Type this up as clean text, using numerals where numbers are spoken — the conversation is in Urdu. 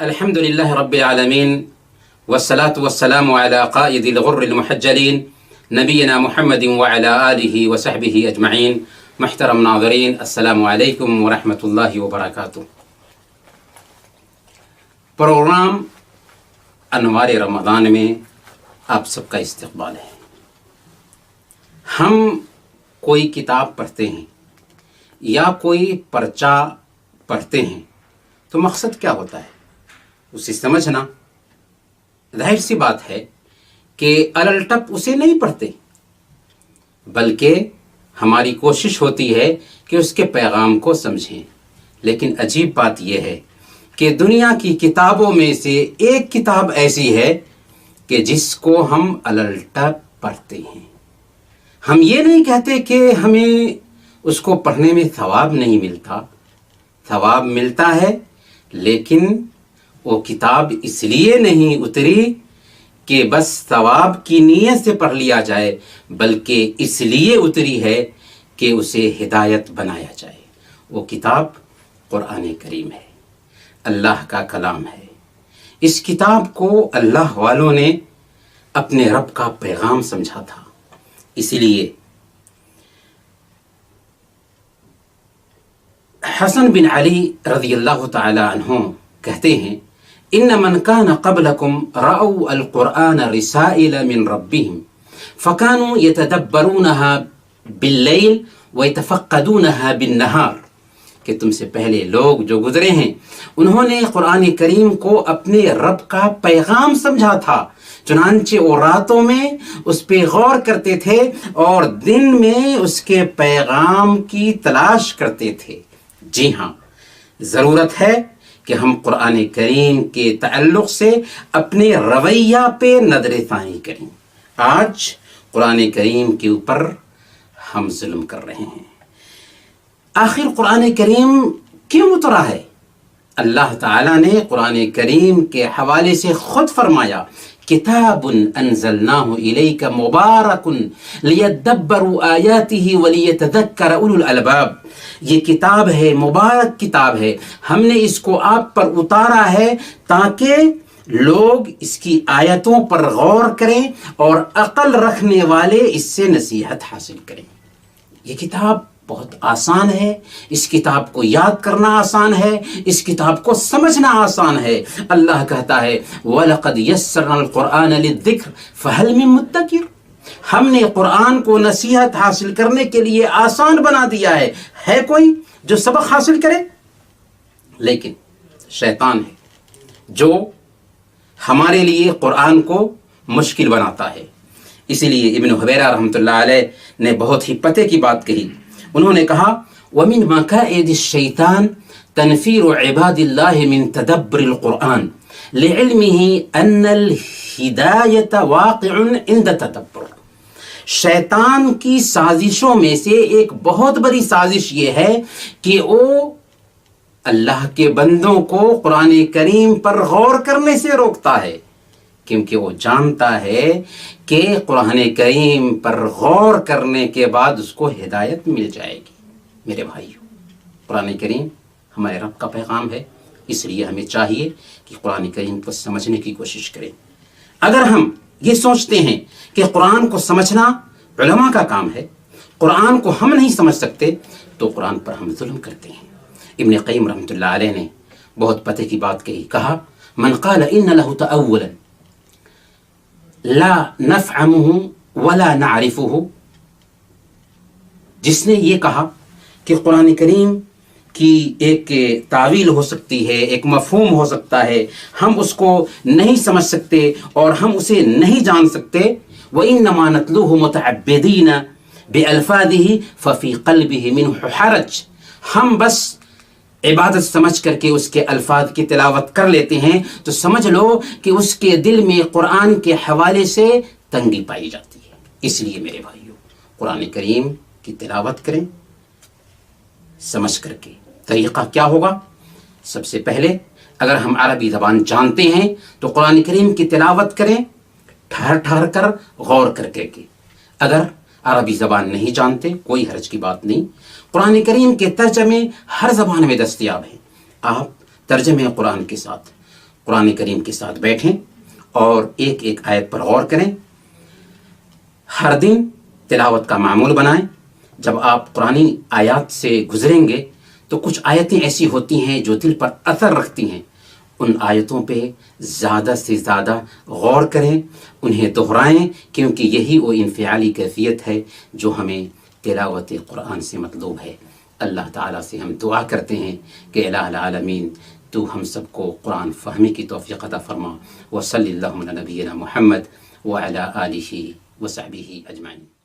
الحمد لله رب العالمين والصلاة والسلام على قائد الغر المحجلين نبينا محمد وعلى آله وصحبه أجمعين. محترم ناظرین، السلام علیکم ورحمۃ اللہ وبرکاتہ. پروگرام انوار رمضان میں آپ سب کا استقبال ہے. ہم کوئی کتاب پڑھتے ہیں یا کوئی پرچہ پڑھتے ہیں تو مقصد کیا ہوتا ہے اسے سمجھنا. ظاہر سی بات ہے کہ الٹپ اسے نہیں پڑھتے، بلکہ ہماری کوشش ہوتی ہے کہ اس کے پیغام کو سمجھیں. لیکن عجیب بات یہ ہے کہ دنیا کی کتابوں میں سے ایک کتاب ایسی ہے کہ جس کو ہم الٹپ پڑھتے ہیں. ہم یہ نہیں کہتے کہ ہمیں اس کو پڑھنے میں ثواب نہیں ملتا، ثواب ملتا ہے، لیکن وہ کتاب اس لیے نہیں اتری کہ بس ثواب کی نیت سے پڑھ لیا جائے، بلکہ اس لیے اتری ہے کہ اسے ہدایت بنایا جائے. وہ کتاب قرآن کریم ہے، اللہ کا کلام ہے. اس کتاب کو اللہ والوں نے اپنے رب کا پیغام سمجھا تھا. اسی لیے حسن بن علی رضی اللہ تعالی عنہ کہتے ہیں، ان من كان قبلكم رأوا القرآن رسائل من ربهم فكانوا يتدبرونها بالليل ويتفقدونها بالنهار. کہ تم سے پہلے لوگ جو گزرے ہیں انہوں نے قرآن کریم کو اپنے رب کا پیغام سمجھا تھا، چنانچہ وہ راتوں میں اس پہ غور کرتے تھے اور دن میں اس کے پیغام کی تلاش کرتے تھے. جی ہاں، ضرورت ہے کہ ہم قرآن کریم کے تعلق سے اپنے رویہ پہ نظر ثانی کریں. آج قرآن کریم کے اوپر ہم ظلم کر رہے ہیں. آخر قرآن کریم کیوں اترا ہے؟ اللہ تعالیٰ نے قرآن کریم کے حوالے سے خود فرمایا، کتاب انزلناہ الیک مبارک لیدبروا آیاتہ ولیتذکر اولو الالباب. یہ کتاب ہے، مبارک کتاب ہے، ہم نے اس کو آپ پر اتارا ہے تاکہ لوگ اس کی آیتوں پر غور کریں اور عقل رکھنے والے اس سے نصیحت حاصل کریں. یہ کتاب بہت آسان ہے، اس کتاب کو یاد کرنا آسان ہے، اس کتاب کو سمجھنا آسان ہے. اللہ کہتا ہے وَلَقَدْ يَسَّرْنَا الْقُرْآنَ لِلذِّكْرِ فَهَلْ مِن مُدَّكِرٍ. ہم نے قرآن کو نصیحت حاصل کرنے کے لیے آسان بنا دیا ہے کوئی جو سبق حاصل کرے؟ لیکن شیطان ہے جو ہمارے لیے قرآن کو مشکل بناتا ہے. اسی لیے ابن حبیرہ رحمۃ اللہ علیہ نے بہت ہی پتے کی بات کہی. انہوں نے کہا وَمِن مَكَائِدِ الشَّيْطَانِ تَنْفِيرُ عِبَادِ اللَّهِ مِن تَدَبُّرِ الْقُرْآنِ لِعِلْمِهِ أَنَّ الْهِدَايَةَ وَاقِعٌ عِنْدَ تَدَبُّرِ. شیطان کی سازشوں میں سے ایک بہت بڑی سازش یہ ہے کہ وہ اللہ کے بندوں کو قرآن کریم پر غور کرنے سے روکتا ہے، کیونکہ وہ جانتا ہے کہ قرآن کریم پر غور کرنے کے بعد اس کو ہدایت مل جائے گی. میرے بھائیو، قرآن کریم ہمارے رب کا پیغام ہے، اس لیے ہمیں چاہیے کہ قرآن کریم کو سمجھنے کی کوشش کریں. اگر ہم یہ سوچتے ہیں کہ قرآن کو سمجھنا علماء کا کام ہے، قرآن کو ہم نہیں سمجھ سکتے، تو قرآن پر ہم ظلم کرتے ہیں. ابن قیم رحمۃ اللہ علیہ نے بہت پتے کی بات کہی. کہا من قال ان له تأولا لا نفهمه ولا نعرفه. جس نے یہ کہا کہ قرآن کریم کی ایک تعویل ہو سکتی ہے، ایک مفہوم ہو سکتا ہے، ہم اس کو نہیں سمجھ سکتے اور ہم اسے نہیں جان سکتے. وَإِنَّمَا نَتْلُوهُ مُتَعَبِّدِينَ بِأَلْفَاظِهِ فَفِي قَلْبِهِ مِنْهُ حَرَجٌ. ہم بس عبادت سمجھ کر کے اس کے الفاظ کی تلاوت کر لیتے ہیں تو سمجھ لو کہ اس کے دل میں قرآن کے حوالے سے تنگی پائی جاتی ہے. اس لیے میرے بھائیو، قرآن کریم کی تلاوت کریں سمجھ کر کے. طریقہ کیا ہوگا؟ سب سے پہلے اگر ہم عربی زبان جانتے ہیں تو قرآن کریم کی تلاوت کریں ٹھہر ٹھہر کر، غور کر کے. اگر عربی زبان نہیں جانتے کوئی حرج کی بات نہیں، قرآن کریم کے ترجمے ہر زبان میں دستیاب ہیں. آپ ترجمے قرآن کے ساتھ قرآن کریم کے ساتھ بیٹھیں اور ایک ایک آیت پر غور کریں، ہر دن تلاوت کا معمول بنائیں۔ جب آپ قرآنی آیات سے گزریں گے تو کچھ آیتیں ایسی ہوتی ہیں جو دل پر اثر رکھتی ہیں، ان آیتوں پہ زیادہ سے زیادہ غور کریں، انہیں دہرائیں، کیونکہ یہی وہ انفعالی کیفیت ہے جو ہمیں تلاوت قرآن سے مطلوب ہے۔ اللہ تعالیٰ سے ہم دعا کرتے ہیں کہ الہ العالمین تو ہم سب کو قرآن فہمی کی توفیق عطا فرما۔ وصلی اللہ علی نبینا محمد وعلی آلہ وصحبہ اجمعین۔